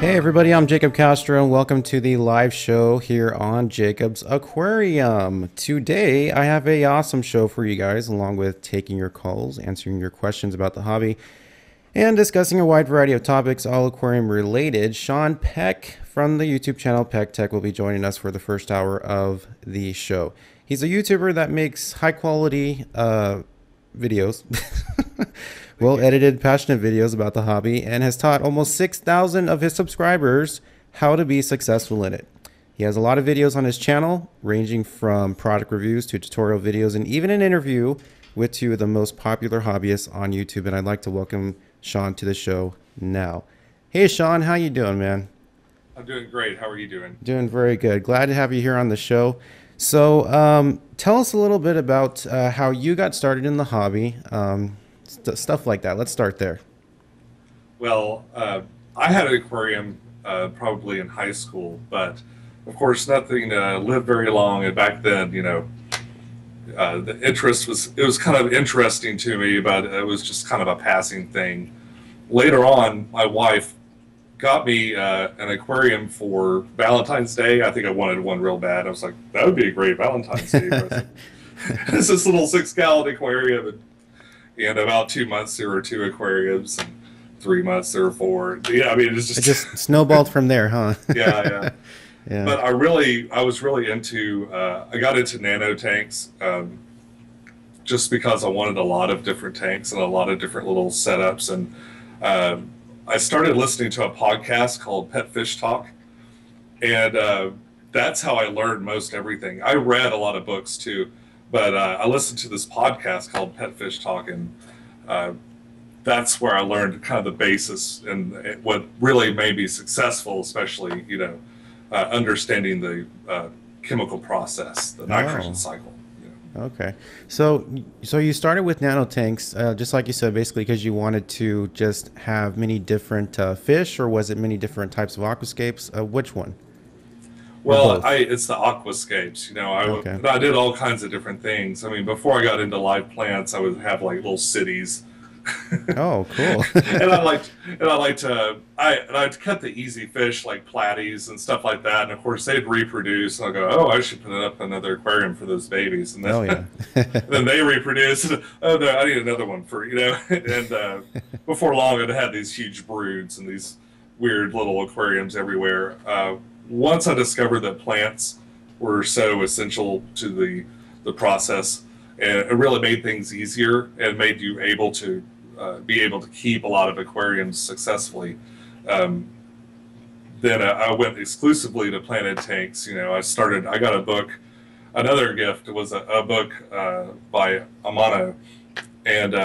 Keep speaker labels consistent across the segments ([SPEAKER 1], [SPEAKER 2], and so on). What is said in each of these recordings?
[SPEAKER 1] Hey everybody, I'm Jacob Castro and welcome to the live show here on Jacob's Aquarium. Today I have a awesome show for you guys, along with taking your calls, answering your questions about the hobby, and discussing a wide variety of topics, all aquarium related. Sean Peck from the YouTube channel Peck Tech will be joining us for the first hour of the show. He's a YouTuber that makes high quality videos, well edited, passionate videos about the hobby, and has taught almost 6,000 of his subscribers how to be successful in it. He has a lot of videos on his channel, ranging from product reviews to tutorial videos, and even an interview with two of the most popular hobbyists on YouTube. And I'd like to welcome Sean to the show now. Hey Sean, how you doing, man?
[SPEAKER 2] I'm doing great. How are you doing?
[SPEAKER 1] Doing very good. Glad to have you here on the show. So tell us a little bit about how you got started in the hobby, stuff like that. Let's start there.
[SPEAKER 2] Well, I had an aquarium probably in high school, but of course nothing lived very long. And back then, the interest was kind of interesting to me, but it was just kind of a passing thing. Later on, my wife got me an aquarium for Valentine's Day. I think I wanted one real bad. I was like, that would be a great Valentine's Day present. It's this little 6-gallon aquarium, and in about 2 months there were 2 aquariums, and 3 months there were 4. Yeah, I mean,
[SPEAKER 1] It just snowballed from there, huh?
[SPEAKER 2] yeah, yeah.
[SPEAKER 1] Yeah.
[SPEAKER 2] But I was really into, I got into nano tanks just because I wanted a lot of different tanks and a lot of different little setups. And I started listening to a podcast called Pet Fish Talk. And that's how I learned most everything. I read a lot of books too, but I listened to this podcast called Pet Fish Talk. And that's where I learned kind of the basis and what really made me successful, especially, understanding the chemical process, the nitrogen
[SPEAKER 1] Oh,
[SPEAKER 2] cycle.
[SPEAKER 1] okay. So you started with nano tanks, just like you said, basically because you wanted to just have many different fish, or was it many different types of aquascapes? Which one? Or
[SPEAKER 2] Well,
[SPEAKER 1] both?
[SPEAKER 2] it's the aquascapes.
[SPEAKER 1] Okay.
[SPEAKER 2] I did all kinds of different things. I mean, before I got into live plants, I would have like little cities.
[SPEAKER 1] Oh, cool.
[SPEAKER 2] I cut the easy fish like platies and stuff like that, and of course they'd reproduce. And I'll go, oh, I should put up another aquarium for those babies, and
[SPEAKER 1] Oh yeah.
[SPEAKER 2] then then they reproduce. And, oh no, I need another one for And before long, I'd had these huge broods and these weird little aquariums everywhere. Once I discovered that plants were so essential to the process, and it really made things easier and made you able to be able to keep a lot of aquariums successfully. Um, then I went exclusively to planted tanks. I got a book. Another gift was a book by Amano, and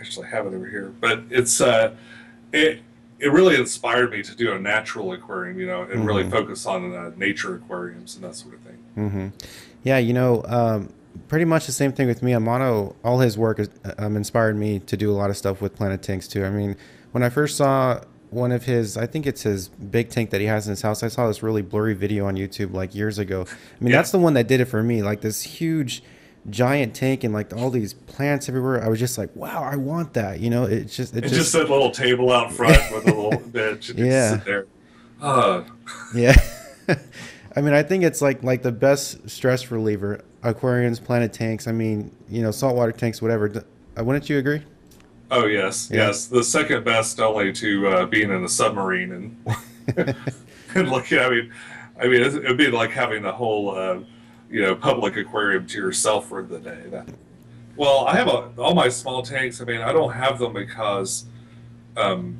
[SPEAKER 2] actually I have it over here. But it it really inspired me to do a natural aquarium, and really
[SPEAKER 1] Hmm.
[SPEAKER 2] focus on nature aquariums and that sort of thing.
[SPEAKER 1] Hmm. Yeah, pretty much the same thing with me. Amano, all his work inspired me to do a lot of stuff with Planet Tanks too. I mean, when I first saw one of his, I think it's his big tank that he has in his house, I saw this really blurry video on YouTube like years ago. I mean,
[SPEAKER 2] Yeah.
[SPEAKER 1] that's the one that did it for me. Like this huge, giant tank and like all these plants everywhere. I was just like, wow, I want that. It
[SPEAKER 2] And just
[SPEAKER 1] just,
[SPEAKER 2] that little table out front with a little bench, and you just
[SPEAKER 1] yeah,
[SPEAKER 2] sit there. Uh,
[SPEAKER 1] yeah. I mean, I think it's like the best stress reliever. Aquariums, planet tanks. I mean, saltwater tanks, whatever. Wouldn't you agree?
[SPEAKER 2] oh yes,
[SPEAKER 1] Yeah.
[SPEAKER 2] yes. The second best only to being in a submarine and and looking. I mean, it'd be like having the whole public aquarium to yourself for the day. Well, I have all my small tanks. I mean, I don't have them because um,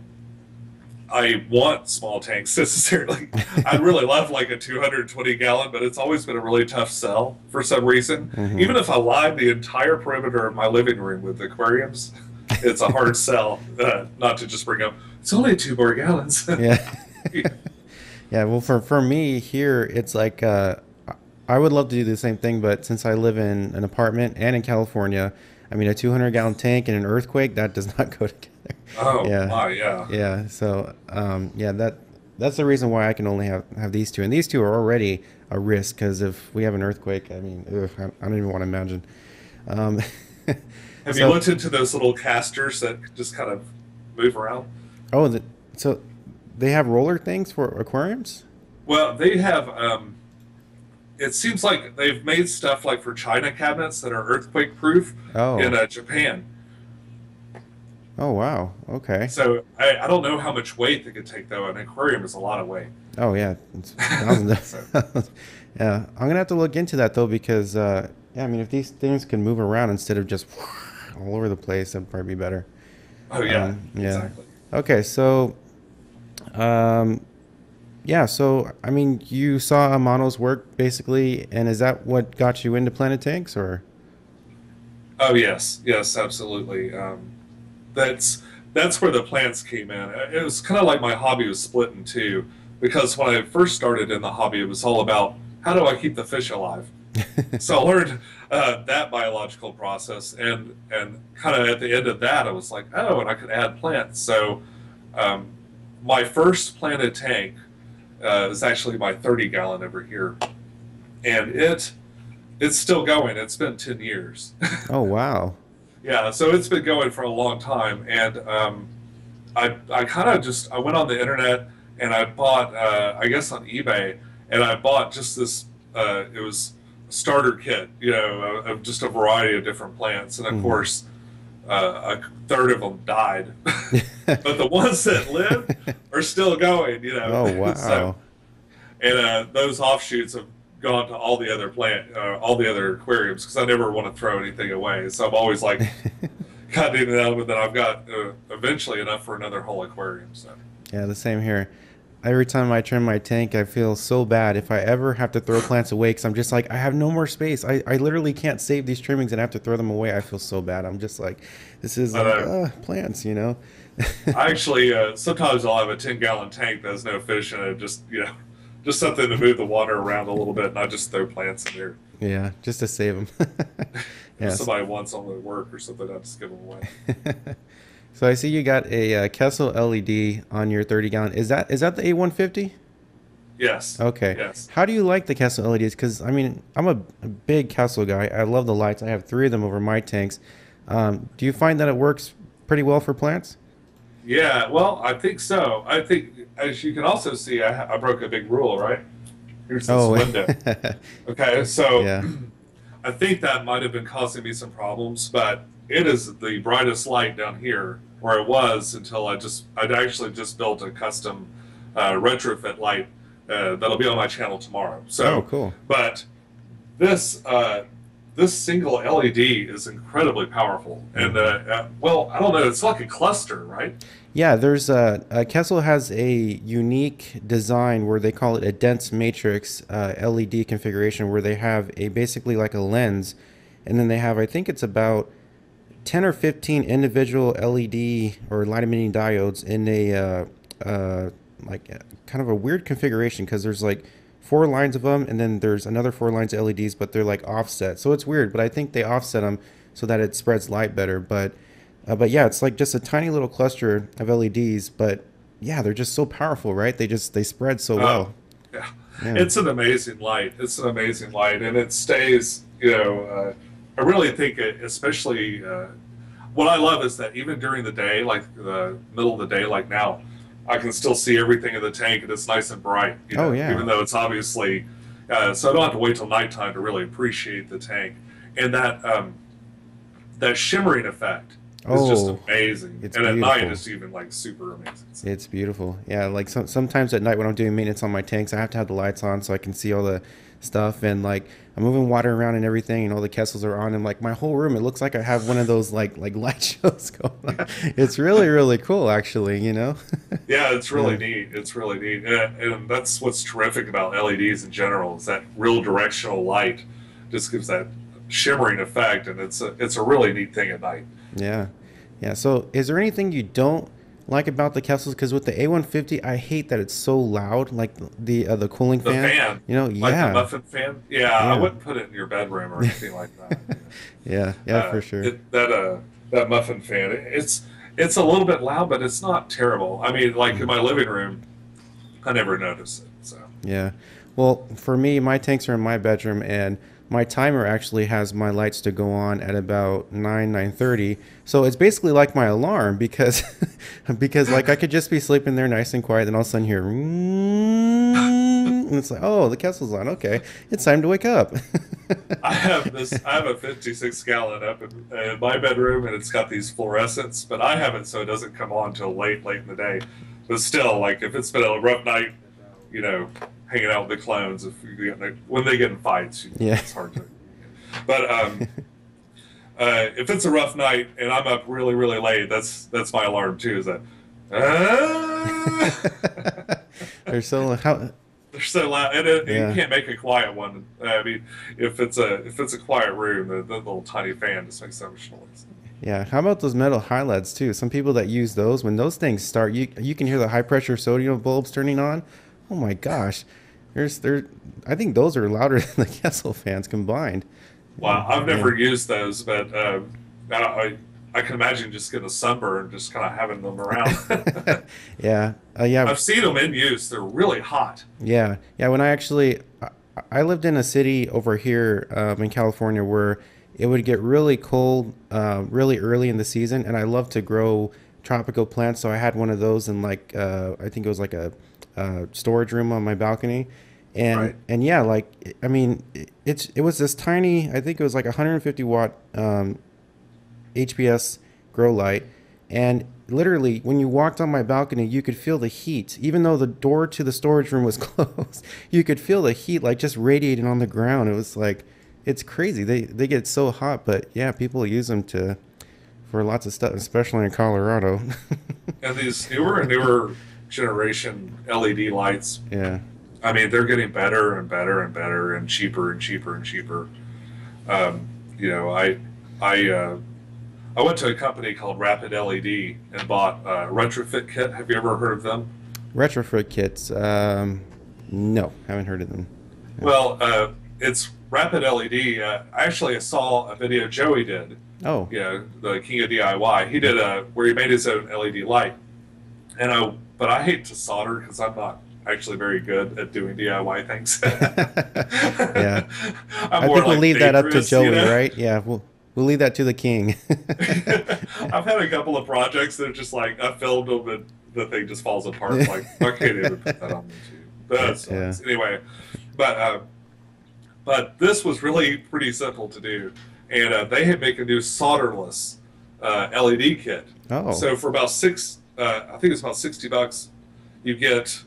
[SPEAKER 2] I want small tanks necessarily. I'd really love like a 220-gallon, but it's always been a really tough sell for some reason.
[SPEAKER 1] Hmm.
[SPEAKER 2] Even if I line the entire perimeter of my living room with aquariums, it's a hard sell not to just bring up, it's only 2 more gallons.
[SPEAKER 1] Yeah. Yeah. Well, for me here, it's like I would love to do the same thing, but since I live in an apartment and in California, I mean, a 200-gallon tank and an earthquake, that does not go together.
[SPEAKER 2] Oh,
[SPEAKER 1] Yeah.
[SPEAKER 2] my, yeah.
[SPEAKER 1] Yeah. So, yeah, that's the reason why I can only have these two, and these two are already a risk because if we have an earthquake, I mean, ugh, I don't even want to imagine. Um,
[SPEAKER 2] Have you
[SPEAKER 1] so,
[SPEAKER 2] looked into those little casters that just kind of move around?
[SPEAKER 1] oh, so they have roller things for aquariums?
[SPEAKER 2] Well, they have. It seems like they've made stuff like for china cabinets that are earthquake proof in
[SPEAKER 1] Oh.
[SPEAKER 2] Japan.
[SPEAKER 1] Oh, wow. Okay.
[SPEAKER 2] So I don't know how much weight they could take though. An aquarium is a lot of weight.
[SPEAKER 1] Oh, yeah. It's thousands
[SPEAKER 2] So,
[SPEAKER 1] of, yeah. I'm gonna have to look into that though because yeah, I mean if these things can move around instead of just all over the place, that'd probably be better.
[SPEAKER 2] oh yeah,
[SPEAKER 1] Yeah.
[SPEAKER 2] exactly.
[SPEAKER 1] Okay, so um yeah, so I mean you saw Amano's work basically, and is that what got you into Planet Tanks or?
[SPEAKER 2] Oh yes, yes, absolutely. That's that's where the plants came in. It was kind of like my hobby was split in two because when I first started in the hobby, it was all about how do I keep the fish alive. So I learned that biological process, and kind of at the end of that, I was like, oh, and I could add plants. So um, my first planted tank is actually my 30-gallon over here, and it's still going. It's been 10 years.
[SPEAKER 1] Oh, wow.
[SPEAKER 2] Yeah, so it's been going for a long time, and I kind of just I went on the internet and I bought I guess on eBay, and I bought just this it was a starter kit, you know, of just a variety of different plants, and of
[SPEAKER 1] Hmm.
[SPEAKER 2] course a third of them died, but the ones that lived are still going, you know.
[SPEAKER 1] Oh,
[SPEAKER 2] So
[SPEAKER 1] wow.
[SPEAKER 2] and those offshoots have gone to all the other aquariums because I never want to throw anything away. So I'm always like cutting it out, but then I've got eventually enough for another whole aquarium. So
[SPEAKER 1] Yeah, the same here. Every time I turn my tank, I feel so bad if I ever have to throw plants away because I'm just like, I have no more space. I literally can't save these trimmings and I have to throw them away. I feel so bad. I'm just like, this is
[SPEAKER 2] but
[SPEAKER 1] like, plants, you know?
[SPEAKER 2] I actually sometimes I'll have a 10-gallon tank that has no fish in it, just you know, just something to move the water around a little bit, and I just throw plants in there.
[SPEAKER 1] Yeah, just to save them.
[SPEAKER 2] If
[SPEAKER 1] Yes.
[SPEAKER 2] somebody wants them at work or something, I just give them away.
[SPEAKER 1] So I see you got a Kessel LED on your 30-gallon. Is that the A150?
[SPEAKER 2] Yes,
[SPEAKER 1] Okay.
[SPEAKER 2] yes.
[SPEAKER 1] How do you like the Kessel LEDs? Because I mean, I'm a big Kessel guy. I love the lights. I have three of them over my tanks. Do you find that it works pretty well for plants?
[SPEAKER 2] Yeah, well, I think so. I think, as you can also see, I broke a big rule, right? Here's this
[SPEAKER 1] Oh,
[SPEAKER 2] window. Okay, so
[SPEAKER 1] yeah.
[SPEAKER 2] I think that might have been causing me some problems, but it is the brightest light down here, or it was until I'd actually just built a custom retrofit light that'll be on my channel tomorrow.
[SPEAKER 1] Oh,
[SPEAKER 2] So,
[SPEAKER 1] cool.
[SPEAKER 2] but this this single LED is incredibly powerful, and well, I don't know, it's like a cluster, right?
[SPEAKER 1] Yeah, there's Kessel has a unique design where they call it a dense matrix LED configuration where they have a basically like a lens, and then they have I think it's about 10 or 15 individual LED or light emitting diodes in a like kind of a weird configuration because there's like four lines of them and then there's another four lines of LEDs, but they're like offset. So it's weird, but I think they offset them so that it spreads light better. But yeah, it's like just a tiny little cluster of LEDs, but yeah, they're just so powerful, right? They spread so
[SPEAKER 2] Oh,
[SPEAKER 1] well.
[SPEAKER 2] yeah.
[SPEAKER 1] Yeah.
[SPEAKER 2] It's an amazing light. It's an amazing light, and it stays. You know, I really think, especially what I love is that even during the day, like the middle of the day, like now, I can still see everything in the tank, and it's nice and bright. You
[SPEAKER 1] Oh
[SPEAKER 2] know,
[SPEAKER 1] yeah.
[SPEAKER 2] even though it's obviously, so I don't have to wait till nighttime to really appreciate the tank, and that shimmering effect is just
[SPEAKER 1] Oh,
[SPEAKER 2] amazing.
[SPEAKER 1] it's
[SPEAKER 2] And at night,
[SPEAKER 1] beautiful.
[SPEAKER 2] it's even like super amazing. So,
[SPEAKER 1] It's beautiful. Yeah, like sometimes at night when I'm doing maintenance on my tanks, I have to have the lights on so I can see all the stuff and like I'm moving water around and everything and all the Kessels are on and like my whole room it looks like I have one of those like light shows going on. It's really really cool actually, you know?
[SPEAKER 2] yeah, it's
[SPEAKER 1] Yeah.
[SPEAKER 2] really neat. It's really neat, and that's what's terrific about LEDs in general is that real directional light just gives that shimmering effect, and it's a really neat thing at night.
[SPEAKER 1] Yeah. Yeah. So is there anything you don't like about the Kessels? Because with the A150, I hate that it's so loud, like the cooling
[SPEAKER 2] The
[SPEAKER 1] fan.
[SPEAKER 2] fan,
[SPEAKER 1] You know,
[SPEAKER 2] like the
[SPEAKER 1] yeah.
[SPEAKER 2] muffin fan, yeah, I
[SPEAKER 1] Yeah.
[SPEAKER 2] wouldn't put it in your bedroom or anything like that.
[SPEAKER 1] Yeah. Yeah, for sure.
[SPEAKER 2] That muffin fan, it's a little bit loud, but it's not terrible. I mean, like in
[SPEAKER 1] Mhm.
[SPEAKER 2] my living room, I never notice it. So
[SPEAKER 1] Yeah. Well, for me, my tanks are in my bedroom, and my timer actually has my lights to go on at about 9:30. So it's basically like my alarm because because like I could just be sleeping there nice and quiet, then all of a sudden hear and it's like, oh, the kettle's on. Okay, it's time to wake up.
[SPEAKER 2] I have a 56 gallon up in my bedroom, and it's got these fluorescents, but I have it so it doesn't come on till late in the day. But still, like if it's been a rough night, you know, hanging out with the clones, when they get in fights,
[SPEAKER 1] Yeah.
[SPEAKER 2] it's hard to. But if it's a rough night and I'm up really late, that's my alarm too. Is that?
[SPEAKER 1] They're so how
[SPEAKER 2] They're so loud, and
[SPEAKER 1] yeah.
[SPEAKER 2] you can't make a quiet one. I mean, if it's a quiet room, the little tiny fan just makes so much noise.
[SPEAKER 1] Yeah, how about those metal highlights too? Some people that use those, when those things start, you can hear the high pressure sodium bulbs turning on. Oh my gosh, I think those are louder than the Kessel fans combined.
[SPEAKER 2] Wow, I've
[SPEAKER 1] Yeah,
[SPEAKER 2] never used those, but I can imagine just getting a sunburn, just kind of having them around.
[SPEAKER 1] yeah, yeah,
[SPEAKER 2] I've seen them in use. They're really hot.
[SPEAKER 1] yeah. When I lived in a city over here in California where it would get really cold really early in the season, and I love to grow tropical plants. So I had one of those in like I think it was like a storage room on my balcony,
[SPEAKER 2] Right.
[SPEAKER 1] and yeah, like I mean, it was this tiny. I think it was like 150 watt HPS grow light, and literally when you walked on my balcony, you could feel the heat, even though the door to the storage room was closed. You could feel the heat like just radiating on the ground. It was like it's crazy. They get so hot, but yeah, people use them to for lots of stuff, especially in Colorado.
[SPEAKER 2] And these newer and newer generation LED lights,
[SPEAKER 1] Yeah.
[SPEAKER 2] I mean, they're getting better and better and better and cheaper and cheaper and cheaper. You know, I I went to a company called Rapid LED and bought a retrofit kit. Have you ever heard of them?
[SPEAKER 1] Retrofit kits. No, haven't heard of them. Yeah.
[SPEAKER 2] Well, it's Rapid LED. Actually, I saw a video Joey did.
[SPEAKER 1] Oh,
[SPEAKER 2] You know, the King of DIY. He did a where he made his own LED light, and but I hate to solder because I'm not actually very good at doing DIY things.
[SPEAKER 1] yeah.
[SPEAKER 2] I'm
[SPEAKER 1] I
[SPEAKER 2] more
[SPEAKER 1] think we'll
[SPEAKER 2] like
[SPEAKER 1] leave that up to
[SPEAKER 2] dangerous, you
[SPEAKER 1] Joey,
[SPEAKER 2] know.
[SPEAKER 1] right? Yeah, we'll leave that to the king.
[SPEAKER 2] I've had a couple of projects that are just like I filmed them and the thing just falls apart. Like I can't even put that on YouTube. That
[SPEAKER 1] Yeah.
[SPEAKER 2] sucks. Anyway, but this was really pretty simple to do, and they had make a new solderless LED kit.
[SPEAKER 1] Oh.
[SPEAKER 2] So for about I think it's about $60, you get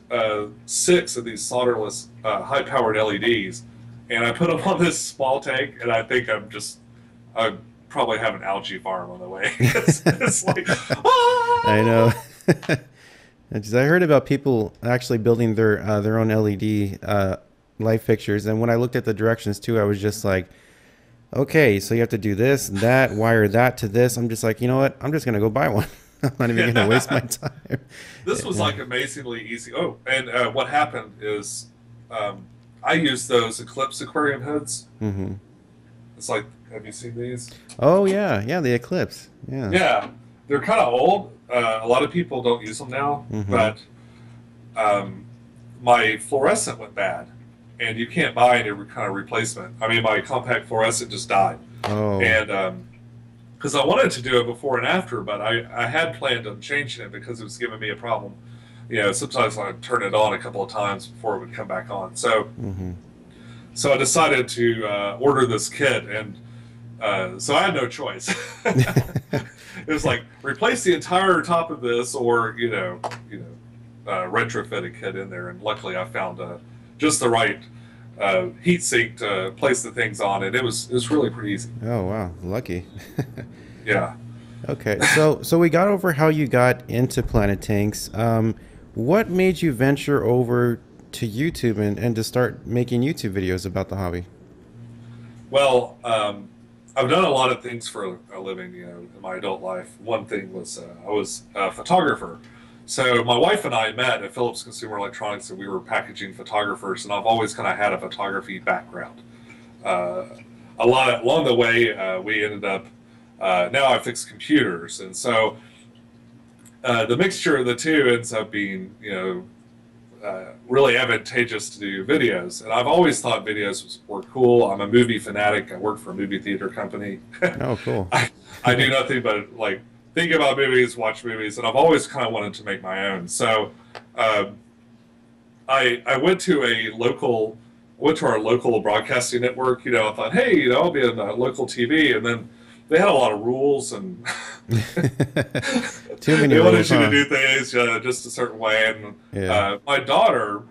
[SPEAKER 2] 6 of these solderless high-powered LEDs, and I put them on this small tank, and I think I probably have an algae farm on the way. It's like,
[SPEAKER 1] I
[SPEAKER 2] ah!
[SPEAKER 1] know. I heard about people actually building their own LED light fixtures, and when I looked at the directions too, I was just like, okay, so you have to do this and that, wire that to this. I'm just like, you know what? I'm just gonna go buy one. I'm not even gonna waste my time.
[SPEAKER 2] This was
[SPEAKER 1] Yeah.
[SPEAKER 2] like amazingly easy. Oh, and what happened is I used those Eclipse aquarium hoods.
[SPEAKER 1] Mm-hmm.
[SPEAKER 2] It's like, have you seen these?
[SPEAKER 1] Oh yeah, yeah, the Eclipse. Yeah.
[SPEAKER 2] Yeah, they're kind of old. A lot of people don't use them now,
[SPEAKER 1] Mm-hmm.
[SPEAKER 2] but my fluorescent went bad, and you can't buy any kind of replacement. I mean, my compact fluorescent just died,
[SPEAKER 1] Oh.
[SPEAKER 2] and because I wanted to do it before and after, but I had planned on changing it because it was giving me a problem. You know, sometimes I'd turn it on a couple of times before it would come back on.
[SPEAKER 1] Mm-hmm.
[SPEAKER 2] So I decided to order this kit, and so I had no choice. It was like replace the entire top of this, or retrofit a kit in there. And luckily, I found just the right heat sink to place the things on, and it was really pretty easy.
[SPEAKER 1] Oh wow, lucky.
[SPEAKER 2] Yeah.
[SPEAKER 1] Okay, so we got over how you got into Planet Tanks. What made you venture over to YouTube and to start making YouTube videos about the hobby?
[SPEAKER 2] Well, I've done a lot of things for a living, in my adult life. One thing was I was a photographer. So my wife and I met at Philips Consumer Electronics, and we were packaging photographers, and I've always kind of had a photography background. A lot along the way, we ended up. Now I fix computers, and so the mixture of the two ends up being, really advantageous to do videos. And I've always thought videos were cool. I'm a movie fanatic. I work for a movie theater company.
[SPEAKER 1] Oh, cool.
[SPEAKER 2] I do nothing but like think about movies, watch movies, and I've always kind of wanted to make my own. So I went to our local broadcasting network. You know, I thought, hey, you know, I'll be on local TV, and then they had a lot of rules and
[SPEAKER 1] Too many
[SPEAKER 2] they wanted
[SPEAKER 1] rules,
[SPEAKER 2] you
[SPEAKER 1] huh?
[SPEAKER 2] to do things just a certain way. And
[SPEAKER 1] Yeah.
[SPEAKER 2] my daughter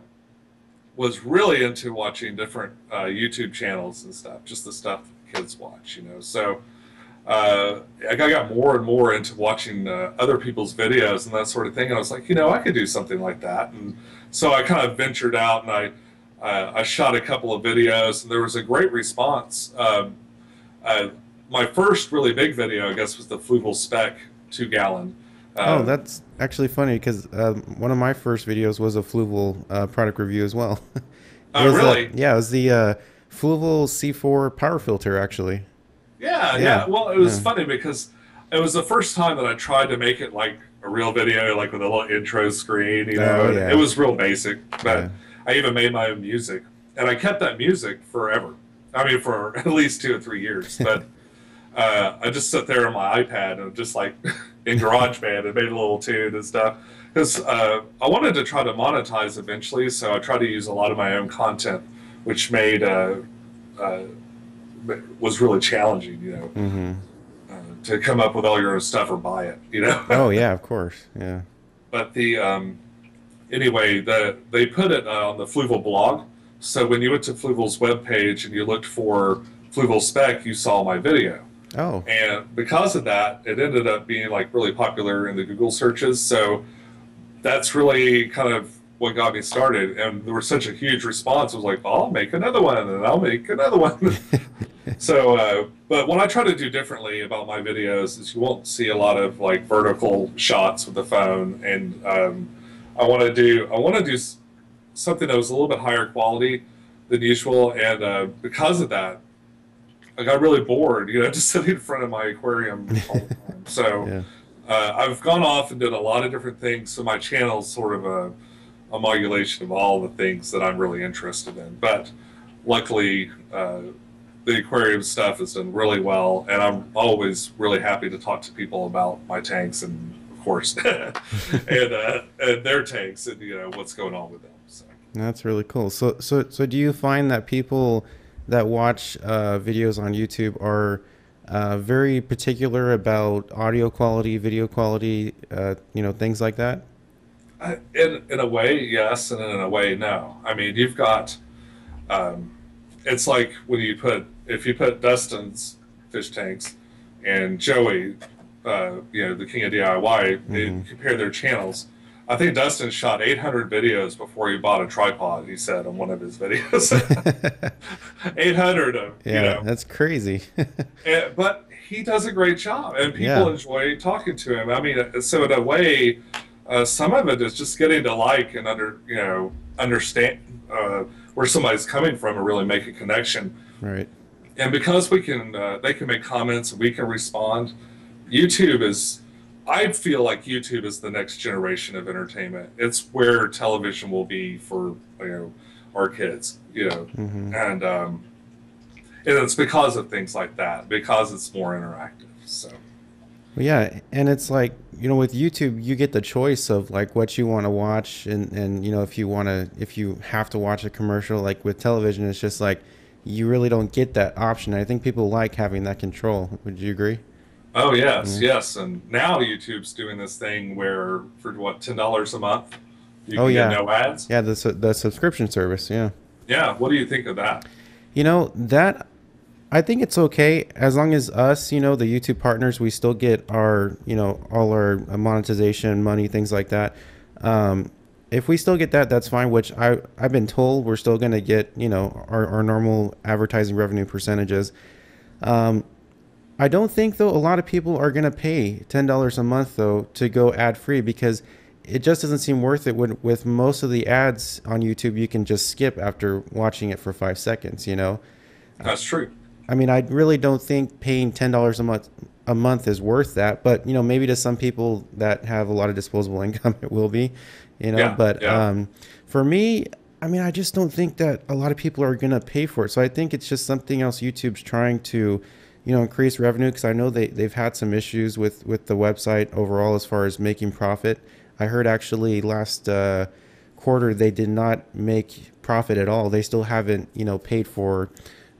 [SPEAKER 2] was really into watching different YouTube channels and stuff, just the stuff kids watch, you know. So I got more and more into watching other people's videos and that sort of thing. And I was like, you know, I could do something like that. And so I kind of ventured out and I shot a couple of videos, and there was a great response. My first really big video, I guess, was the Fluval Spec 2-gallon.
[SPEAKER 1] Oh,
[SPEAKER 2] Um,
[SPEAKER 1] that's actually funny because one of my first videos was a Fluval product review as well. It was
[SPEAKER 2] really?
[SPEAKER 1] yeah, it was the Fluval C4 power filter actually.
[SPEAKER 2] Yeah,
[SPEAKER 1] Yeah,
[SPEAKER 2] yeah. Well, it was
[SPEAKER 1] yeah.
[SPEAKER 2] funny because it was the first time that I tried to make it like a real video, like with a little intro screen, you know,
[SPEAKER 1] Oh
[SPEAKER 2] and it
[SPEAKER 1] yeah,
[SPEAKER 2] was real basic,
[SPEAKER 1] yeah.
[SPEAKER 2] but I even made my own music. And I kept that music forever. I mean, for at least 2 or 3 years. But I just sat there on my iPad and just like in GarageBand and made a little tune and stuff. Because I wanted to try to monetize eventually, so I tried to use a lot of my own content, which made uh, was really challenging, you know,
[SPEAKER 1] Mm-hmm.
[SPEAKER 2] to come up with all your own stuff or buy it, you know.
[SPEAKER 1] Oh yeah, of course. Yeah.
[SPEAKER 2] But anyway, they put it on the Fluval blog. So when you went to Fluval's webpage and you looked for Fluval Spec, you saw my video.
[SPEAKER 1] Oh.
[SPEAKER 2] And because of that, it ended up being like really popular in the Google searches. So that's really kind of what got me started. And there was such a huge response. I was like, I'll make another one and I'll make another one. So, but what I try to do differently about my videos is you won't see a lot of like vertical shots with the phone, and I want to do something that was a little bit higher quality than usual, and because of that, I got really bored, you know, just sitting in front of my aquarium all the time. So
[SPEAKER 1] Yeah.
[SPEAKER 2] I've gone off and did a lot of different things. So my channel's sort of a modulation of all the things that I'm really interested in. But luckily, the aquarium stuff has done really well, and I'm always really happy to talk to people about my tanks and, of course, and their tanks and you know what's going on with them. So.
[SPEAKER 1] That's really cool. So do you find that people that watch videos on YouTube are very particular about audio quality, video quality, you know, things like that?
[SPEAKER 2] In a way, yes, and in a way, no. I mean, you've got it's like when if you put Dustin's fish tanks and Joey, you know, the King of DIY,
[SPEAKER 1] Hmm.
[SPEAKER 2] and compare their channels. I think Dustin shot 800 videos before he bought a tripod. He said on one of his videos, 800 of you
[SPEAKER 1] Yeah,
[SPEAKER 2] know.
[SPEAKER 1] that's crazy.
[SPEAKER 2] But he does a great job, and people
[SPEAKER 1] Yeah.
[SPEAKER 2] enjoy talking to him. I mean, so in a way, some of it is just getting to like and understand where somebody's coming from and really make a connection.
[SPEAKER 1] Right.
[SPEAKER 2] And because they can make comments and we can respond. YouTube is, I feel like YouTube is the next generation of entertainment. It's where television will be for our kids, you know,
[SPEAKER 1] Hmm.
[SPEAKER 2] and it's because of things like that, because it's more interactive. So.
[SPEAKER 1] Well, yeah, and it's like, you know, with YouTube, you get the choice of like what you want to watch, and you know, if you have to watch a commercial, like with television, it's just like you really don't get that option. I think people like having that control. Would you agree?
[SPEAKER 2] Oh yes,
[SPEAKER 1] Yeah.
[SPEAKER 2] yes, and now YouTube's doing this thing where for what $10 a month you
[SPEAKER 1] Oh
[SPEAKER 2] can get
[SPEAKER 1] yeah,
[SPEAKER 2] no ads.
[SPEAKER 1] yeah, the subscription service. Yeah.
[SPEAKER 2] Yeah, what do you think of that?
[SPEAKER 1] You know, that I think it's okay as long as us, you know, the YouTube partners, we still get our, you know, all our monetization money, things like that. If we still get that, that's fine, which I've been told we're still going to get, you know, our normal advertising revenue percentages. Um, I don't think, though, a lot of people are going to pay $10 a month, though, to go ad free because it just doesn't seem worth it. With most of the ads on YouTube, you can just skip after watching it for 5 seconds, you know?
[SPEAKER 2] That's true.
[SPEAKER 1] I mean, I really don't think paying $10 a month is worth that, but you know, maybe to some people that have a lot of disposable income, it will be, you know.
[SPEAKER 2] Yeah,
[SPEAKER 1] But
[SPEAKER 2] yeah.
[SPEAKER 1] For me, I mean, I just don't think that a lot of people are going to pay for it. So I think it's just something else YouTube's trying to, increase revenue, because I know they've had some issues with the website overall as far as making profit. I heard actually last quarter they did not make profit at all. They still haven't, paid for,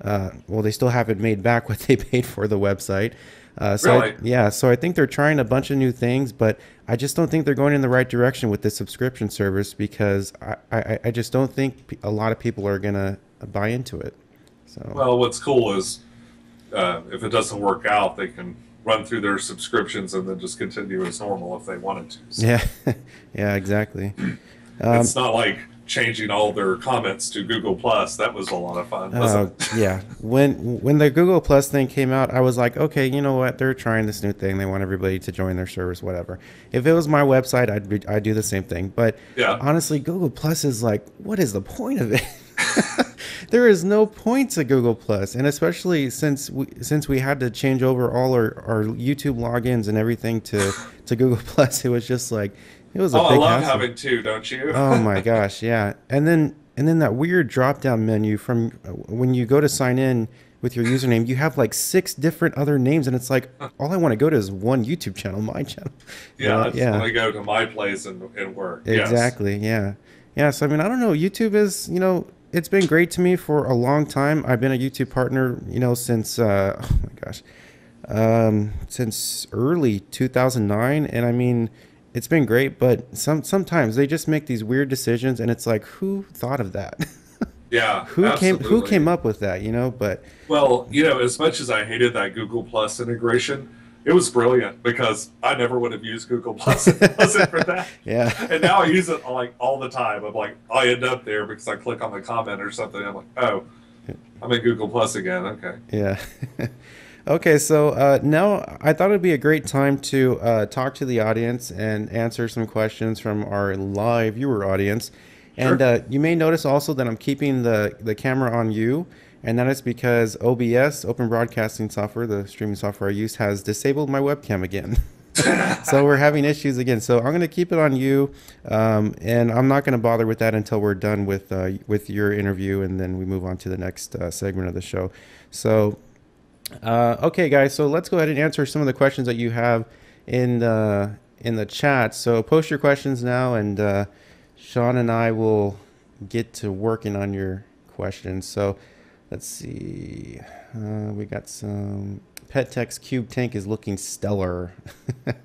[SPEAKER 1] well, they still haven't made back what they paid for the website.
[SPEAKER 2] Really?
[SPEAKER 1] So I think they're trying a bunch of new things, but I just don't think they're going in the right direction with the subscription service, because I just don't think a lot of people are gonna buy into it. So
[SPEAKER 2] Well, what's cool is if it doesn't work out, they can run through their subscriptions and then just continue as normal if they wanted to. So
[SPEAKER 1] yeah, yeah, exactly.
[SPEAKER 2] it's not like changing all their comments to Google Plus. That was a lot of fun, wasn't it?
[SPEAKER 1] Yeah. When the Google Plus thing came out, I was like, okay, you know what? They're trying this new thing. They want everybody to join their service, whatever. If it was my website, I'd do the same thing. But
[SPEAKER 2] Yeah.
[SPEAKER 1] honestly, Google Plus is like, what is the point of it? There is no point to Google Plus, and especially since we had to change over all our YouTube logins and everything to Google Plus, it was just like it was a
[SPEAKER 2] Oh, I
[SPEAKER 1] big
[SPEAKER 2] love
[SPEAKER 1] hassle.
[SPEAKER 2] having two, don't you?
[SPEAKER 1] Oh my gosh, yeah. And then that weird drop down menu from when you go to sign in with your username, you have like 6 different other names, and it's like all I want to go to is one YouTube channel, my channel.
[SPEAKER 2] Yeah, I just
[SPEAKER 1] Yeah,
[SPEAKER 2] want to go to my place and work. Yes.
[SPEAKER 1] exactly. Yeah. Yeah, so I mean, I don't know. YouTube is, it's been great to me for a long time. I've been a YouTube partner, since oh my gosh, since early 2009, and I mean, it's been great. But sometimes they just make these weird decisions, and it's like, who thought of that?
[SPEAKER 2] Yeah,
[SPEAKER 1] Who came
[SPEAKER 2] absolutely.
[SPEAKER 1] up with that? But
[SPEAKER 2] Well, as much as I hated that Google Plus integration, it was brilliant because I never would have used Google Plus if it wasn't for that.
[SPEAKER 1] yeah,
[SPEAKER 2] And now I use it like all the time. I'm like, I end up there because I click on the comment or something. I'm like, oh, I'm in Google Plus again. Okay.
[SPEAKER 1] yeah. Okay, so now I thought it'd be a great time to talk to the audience and answer some questions from our live viewer audience. And
[SPEAKER 2] Sure.
[SPEAKER 1] you may notice also that I'm keeping the camera on you, and that is because OBS, Open Broadcasting Software, the streaming software I use, has disabled my webcam again. So we're having issues again. So I'm going to keep it on you, and I'm not going to bother with that until we're done with your interview, and then we move on to the next segment of the show. So. Okay, guys, so let's go ahead and answer some of the questions that you have in the chat. So post your questions now, and Sean and I will get to working on your questions. So let's see. We got some. Pet Tech's Cube Tank is looking stellar.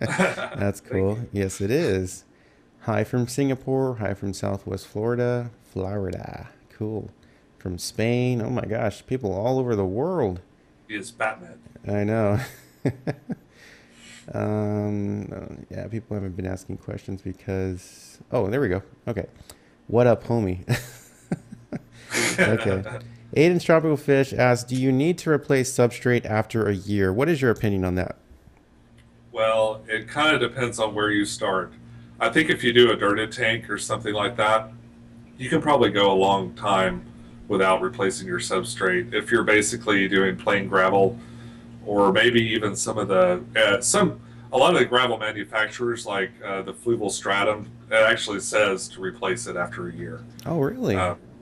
[SPEAKER 1] That's
[SPEAKER 2] Thank
[SPEAKER 1] cool.
[SPEAKER 2] you.
[SPEAKER 1] Yes, it is. Hi from Singapore. Hi from Southwest Florida. Florida. Cool. From Spain. Oh my gosh, people all over the world.
[SPEAKER 2] He is Batman.
[SPEAKER 1] I know. Yeah, people haven't been asking questions because. Oh, there we go. Okay. What up, homie? Okay. Aiden's Tropical Fish asks, do you need to replace substrate after a year? What is your opinion on that?
[SPEAKER 2] Well, it kind of depends on where you start. I think if you do a dirted tank or something like that, you can probably go a long time without replacing your substrate. If you're basically doing plain gravel, or maybe even some of the a lot of the gravel manufacturers like the Fluval Stratum, it actually says to replace it after a year.
[SPEAKER 1] Oh, really?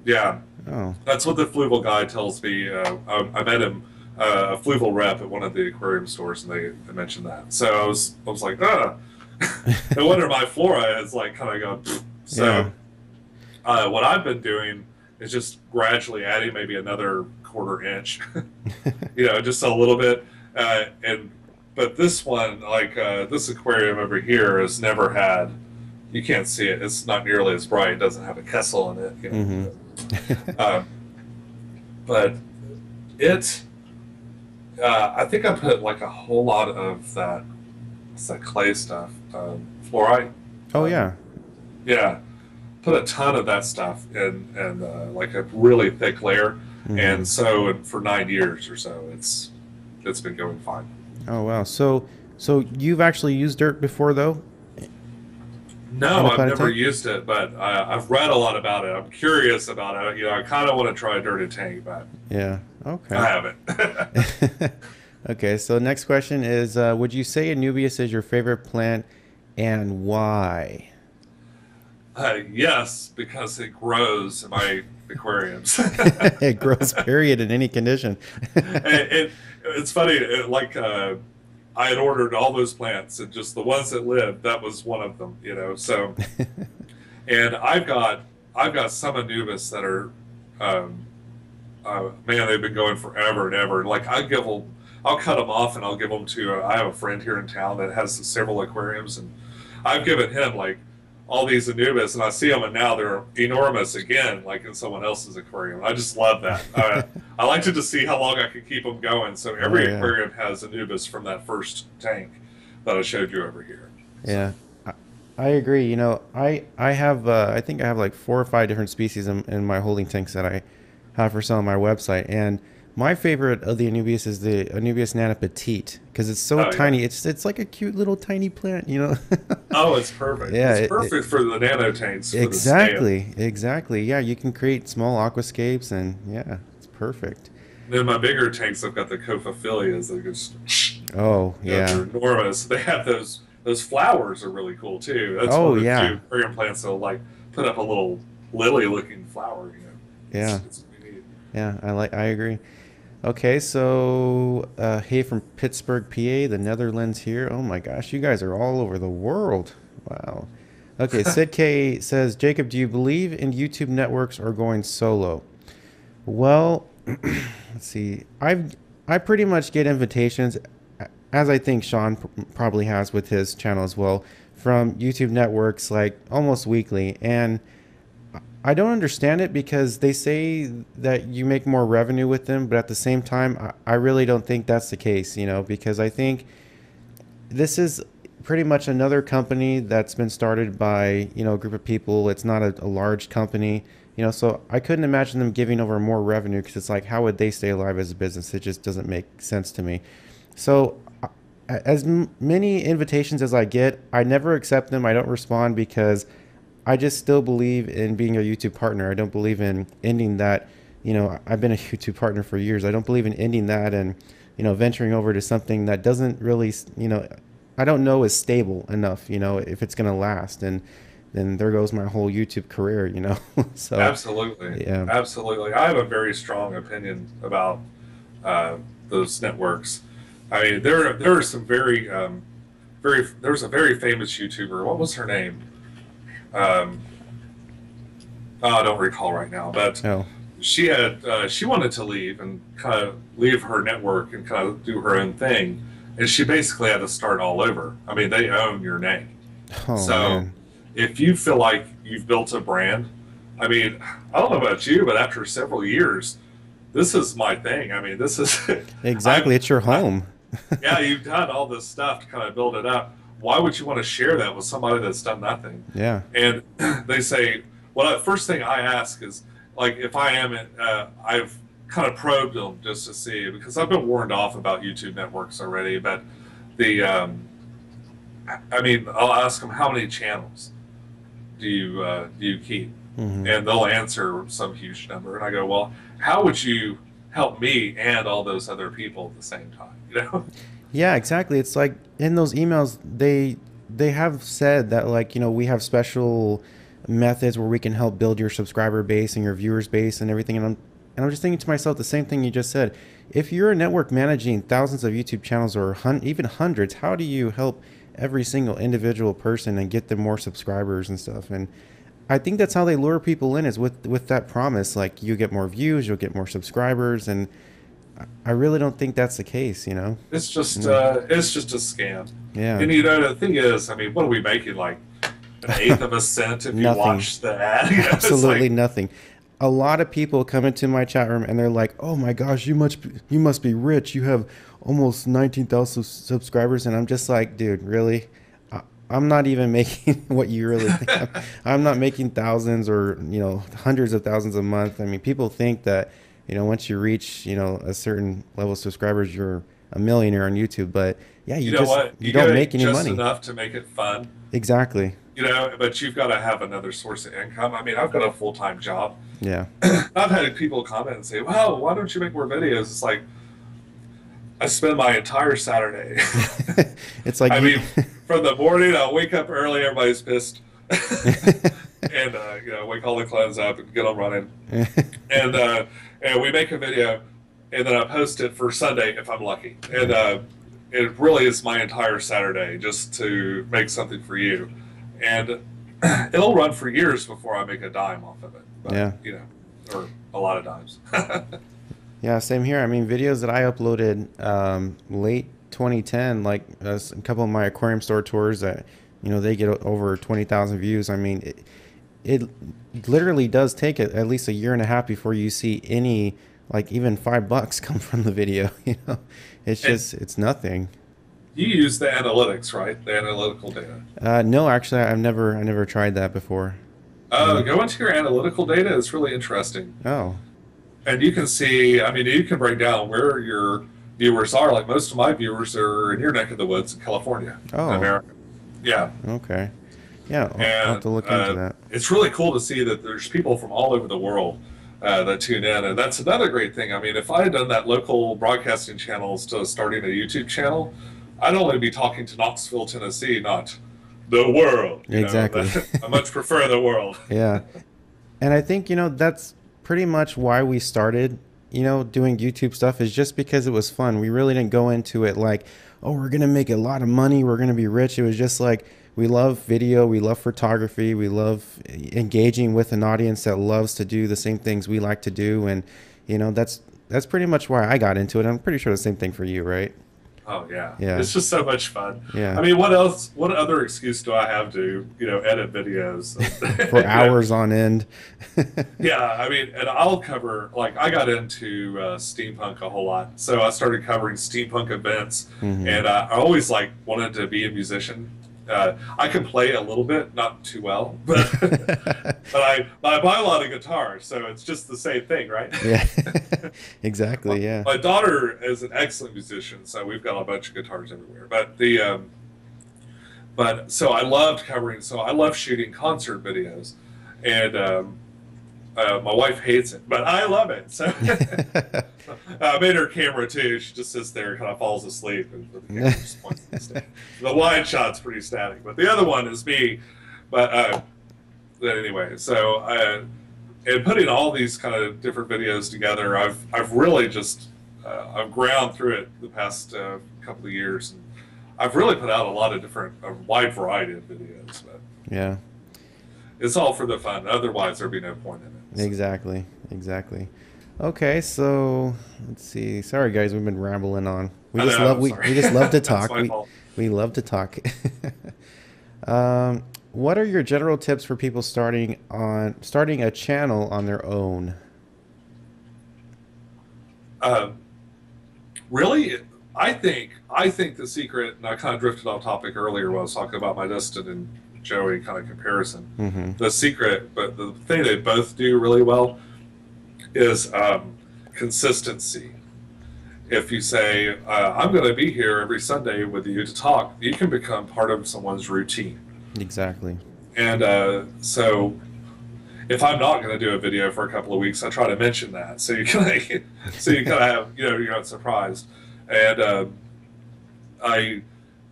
[SPEAKER 2] Yeah,
[SPEAKER 1] Oh,
[SPEAKER 2] that's what the Fluval guy tells me. I met him, a Fluval rep at one of the aquarium stores, and they mentioned that. So I was like, ah. No wonder my flora is like kind of going.
[SPEAKER 1] yeah.
[SPEAKER 2] So what I've been doing is just gradually adding maybe another quarter inch, just a little bit. But this one, like this aquarium over here, has never had. You can't see it. It's not nearly as bright. It doesn't have a Kessel in it.
[SPEAKER 1] Mm-hmm.
[SPEAKER 2] But it, I think I put like a whole lot of that. It's that clay stuff, fluorite.
[SPEAKER 1] Oh,
[SPEAKER 2] Um,
[SPEAKER 1] yeah.
[SPEAKER 2] yeah, put a ton of that stuff in, and like a really thick layer.
[SPEAKER 1] Mm-hmm.
[SPEAKER 2] And so for 9 years or so, it's been going fine.
[SPEAKER 1] Oh, wow. So you've actually used dirt before, though? In
[SPEAKER 2] No,
[SPEAKER 1] a
[SPEAKER 2] I've
[SPEAKER 1] planet
[SPEAKER 2] never
[SPEAKER 1] tank?
[SPEAKER 2] used it, but I've read a lot about it. I'm curious about it. I kind of want to try a dirty tank, but
[SPEAKER 1] Yeah.
[SPEAKER 2] I
[SPEAKER 1] Okay.
[SPEAKER 2] haven't.
[SPEAKER 1] Okay, so next question is, would you say Anubias is your favorite plant, and why?
[SPEAKER 2] Yes, because it grows in my aquariums.
[SPEAKER 1] It grows, period, in any condition.
[SPEAKER 2] It's funny, I had ordered all those plants, and just the ones that lived, that was one of them, you know. So, and I've got some Anubis that are, um, man, they've been going forever and ever. Like I'll cut them off and I'll give them to. I have a friend here in town that has several aquariums, and I've given him like all these Anubis, and I see them, and now they're enormous again, like in someone else's aquarium. I just love that. I like to just see how long I can keep them going. So
[SPEAKER 1] Oh
[SPEAKER 2] every
[SPEAKER 1] yeah.
[SPEAKER 2] aquarium has Anubis from that first tank that I showed you over here. So,
[SPEAKER 1] Yeah. I, I agree. You know, I have I think I have like 4 or 5 different species in my holding tanks that I have for sale on my website. And my favorite of the Anubias is the Anubias nana petite because it's so
[SPEAKER 2] oh yeah.
[SPEAKER 1] tiny. It's like a cute little tiny plant, you know.
[SPEAKER 2] Oh, it's perfect.
[SPEAKER 1] Yeah,
[SPEAKER 2] It's perfect for the nano tanks for the scale.
[SPEAKER 1] exactly, exactly. Yeah, you can create small aquascapes, and yeah, it's perfect.
[SPEAKER 2] Then my bigger tanks, I've got the Cophophylias. They're just,
[SPEAKER 1] Oh yeah.
[SPEAKER 2] they're enormous. They have those flowers are really cool too. That's
[SPEAKER 1] Oh
[SPEAKER 2] one of the
[SPEAKER 1] yeah.
[SPEAKER 2] few aquarium plants that'll like put up a little lily-looking flower. You know,
[SPEAKER 1] Yeah.
[SPEAKER 2] it's really neat.
[SPEAKER 1] Yeah. I agree. Okay, so hey, from Pittsburgh, PA, the Netherlands here. Oh my gosh, you guys are all over the world. Wow. Okay, Sid K says, Jacob, do you believe in YouTube networks or going solo? Well, let's see. I pretty much get invitations, as I think Sean probably has with his channel as well, from YouTube networks like almost weekly, and I don't understand it because they say that you make more revenue with them, but at the same time, I really don't think that's the case, you know, because I think this is pretty much another company that's been started by, you know, a group of people. It's not a large company, you know, so I couldn't imagine them giving over more revenue because it's like, how would they stay alive as a business? It just doesn't make sense to me. So, as many invitations as I get, I never accept them. I don't respond because I just still believe in being a YouTube partner. I don't believe in ending that. You know, I've been a YouTube partner for years. I don't believe in ending that and, you know, venturing over to something that doesn't really, you know, I don't know is stable enough, you know, if it's going to last. And then there goes my whole YouTube career, you know. So,
[SPEAKER 2] Absolutely,
[SPEAKER 1] yeah.
[SPEAKER 2] absolutely. I have a very strong opinion about uh, those networks. I mean, there are some there's a very famous YouTuber. What was her name? Um, oh, I don't recall right now, but
[SPEAKER 1] Oh,
[SPEAKER 2] she wanted to leave and kind of leave her network and kind of do her own thing, and she basically had to start all over. I mean, they own your name,
[SPEAKER 1] oh
[SPEAKER 2] so
[SPEAKER 1] man.
[SPEAKER 2] if you feel like you've built a brand, I mean, I don't know about you, but after several years, this is my thing. I mean, this is
[SPEAKER 1] Exactly.
[SPEAKER 2] I've
[SPEAKER 1] It's your
[SPEAKER 2] I,
[SPEAKER 1] home.
[SPEAKER 2] yeah, you've done all this stuff to kind of build it up. Why would you want to share that with somebody that's done nothing?
[SPEAKER 1] Yeah.
[SPEAKER 2] And they say, well, the first thing I ask is, like, if I am, I've kind of probed them just to see, because I've been warned off about YouTube networks already, but the, I mean, I'll ask them, how many channels do you keep?
[SPEAKER 1] Hmm.
[SPEAKER 2] And they'll answer some huge number. And I go, well, how would you help me and all those other people at the same time? You know?
[SPEAKER 1] Yeah, exactly. It's like in those emails, they have said that, like, you know, we have special methods where we can help build your subscriber base and your viewers base and everything. And I'm just thinking to myself the same thing you just said. If you're a network managing thousands of YouTube channels or even hundreds, how do you help every single individual person and get them more subscribers and stuff? And I think that's how they lure people in, is with that promise, like you get more views, you'll get more subscribers, and I really don't think that's the case, you know? Mm.
[SPEAKER 2] It's just a scam.
[SPEAKER 1] Yeah.
[SPEAKER 2] And you know, the thing is, I mean, what are we making, like an eighth of a cent if you
[SPEAKER 1] Nothing.
[SPEAKER 2] watch the ad? You know, it's
[SPEAKER 1] Absolutely
[SPEAKER 2] like,
[SPEAKER 1] nothing. A lot of people come into my chat room and they're like, "Oh my gosh, you must be rich. You have almost 19,000 subscribers." And I'm just like, "Dude, really? I'm not even making what you really think. I'm not making thousands or, you know, hundreds of thousands a month. I mean, people think that, you know, once you reach, you know, a certain level of subscribers, you're a millionaire on YouTube. But yeah,
[SPEAKER 2] you know what?
[SPEAKER 1] you
[SPEAKER 2] You
[SPEAKER 1] don't
[SPEAKER 2] get
[SPEAKER 1] make any
[SPEAKER 2] just
[SPEAKER 1] money.
[SPEAKER 2] enough to make it fun,
[SPEAKER 1] Exactly.
[SPEAKER 2] you know, but you've got to have another source of income. I mean, I've got a full-time job.
[SPEAKER 1] Yeah.
[SPEAKER 2] I've had people comment and say, "Well, why don't you make more videos?" It's like I spend my entire Saturday.
[SPEAKER 1] It's like
[SPEAKER 2] I
[SPEAKER 1] you
[SPEAKER 2] mean, from the morning, I'll wake up early, everybody's pissed. and wake all the clones up and get them running, and and we make a video, and then I post it for Sunday if I'm lucky, and it really is my entire Saturday just to make something for you, and it'll run for years before I make a dime off of it. But,
[SPEAKER 1] Yeah.
[SPEAKER 2] Or a lot of dimes.
[SPEAKER 1] Yeah, same here. I mean, videos that I uploaded late 2010, like a couple of my aquarium store tours that, they get over 20,000 views. I mean, it literally does take at least a year and a half before you see any, like even $5 come from the video. It's nothing.
[SPEAKER 2] You use the analytics, right? The analytical data.
[SPEAKER 1] No, actually, I never tried that before.
[SPEAKER 2] Go into your analytical data. It's really interesting.
[SPEAKER 1] Oh,
[SPEAKER 2] And you can see, I mean, you can break down where your viewers are. Like most of my viewers are in your neck of the woods in California, in
[SPEAKER 1] oh,
[SPEAKER 2] America. Yeah.
[SPEAKER 1] okay. Yeah, I'll have
[SPEAKER 2] And
[SPEAKER 1] to look into that.
[SPEAKER 2] it's really cool to see that there's people from all over the world that tune in. And that's another great thing. I mean, if I had done that local broadcasting channel instead of starting a YouTube channel, I'd only be talking to Knoxville, Tennessee, not the world.
[SPEAKER 1] Exactly.
[SPEAKER 2] I much prefer the world.
[SPEAKER 1] Yeah. And I think, that's pretty much why we started, doing YouTube stuff, is just because it was fun. We really didn't go into it like, oh, we're going to make a lot of money, we're going to be rich. It was just like, we love video, we love photography, we love engaging with an audience that loves to do the same things we like to do. And, that's pretty much why I got into it. I'm pretty sure the same thing for you, right?
[SPEAKER 2] Oh yeah.
[SPEAKER 1] Yeah.
[SPEAKER 2] It's just so much fun.
[SPEAKER 1] Yeah.
[SPEAKER 2] I mean, what else? What other excuse do I have to, edit videos
[SPEAKER 1] For hours on end.
[SPEAKER 2] Yeah, I mean, and I'll cover, like, I got into steampunk a whole lot, so I started covering steampunk events, and I always like wanted to be a musician. I can play a little bit, not too well, but I buy a lot of guitars, so it's just the same thing, right?
[SPEAKER 1] Yeah. Exactly. Yeah.
[SPEAKER 2] My daughter is an excellent musician, so we've got a bunch of guitars everywhere. But so I loved covering. So I love shooting concert videos, and my wife hates it, but I love it. So I made her camera too. She just sits there and kind of falls asleep, and the camera just points to the stage. The wide shot's pretty static, but the other one is me. But anyway, so and putting all these kind of different videos together, I've really just I've ground through it the past couple of years, and I've really put out a lot of different, a wide variety of videos. But
[SPEAKER 1] Yeah.
[SPEAKER 2] it's all for the fun. Otherwise, there'd be no point in it. So.
[SPEAKER 1] Exactly. Exactly. Okay, so let's see. Sorry guys, we've been rambling on. We
[SPEAKER 2] I
[SPEAKER 1] just
[SPEAKER 2] know,
[SPEAKER 1] love
[SPEAKER 2] I'm
[SPEAKER 1] we
[SPEAKER 2] sorry.
[SPEAKER 1] just love to
[SPEAKER 2] That's
[SPEAKER 1] talk.
[SPEAKER 2] my fault.
[SPEAKER 1] We love to talk. What are your general tips for people starting a channel on their own?
[SPEAKER 2] Really, I think the secret, and I kind of drifted off topic earlier when I was talking about my Dustin and Joey kind of comparison. The secret, but the thing they both do really well is consistency. If you say, I'm going to be here every Sunday with you to talk, you can become part of someone's routine.
[SPEAKER 1] Exactly.
[SPEAKER 2] And so if I'm not going to do a video for a couple of weeks, I try to mention that. So you kind of have, you're not surprised. And I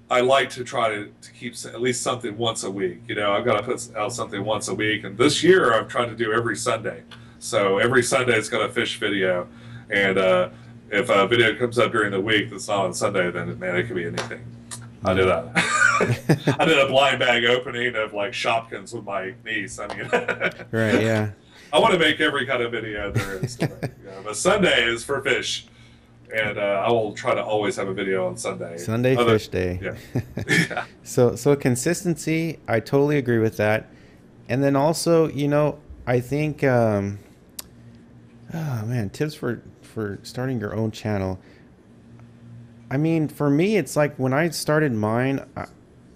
[SPEAKER 2] like to try to keep at least something once a week. I've got to put out something once a week. And this year I've tried to do every Sunday. So every Sunday it's got a fish video. And if a video comes up during the week that's not on Sunday, then man, it could be anything. I did that. I did a blind bag opening of like Shopkins with my niece. I mean,
[SPEAKER 1] Right. Yeah.
[SPEAKER 2] I want to make every kind of video there is. But Sunday is for fish, and I will try to always have a video on Sunday.
[SPEAKER 1] Sunday fish day.
[SPEAKER 2] Yeah. Yeah.
[SPEAKER 1] So consistency, I totally agree with that. And then also, I think, oh man, tips for starting your own channel. I mean, for me, it's like when I started mine,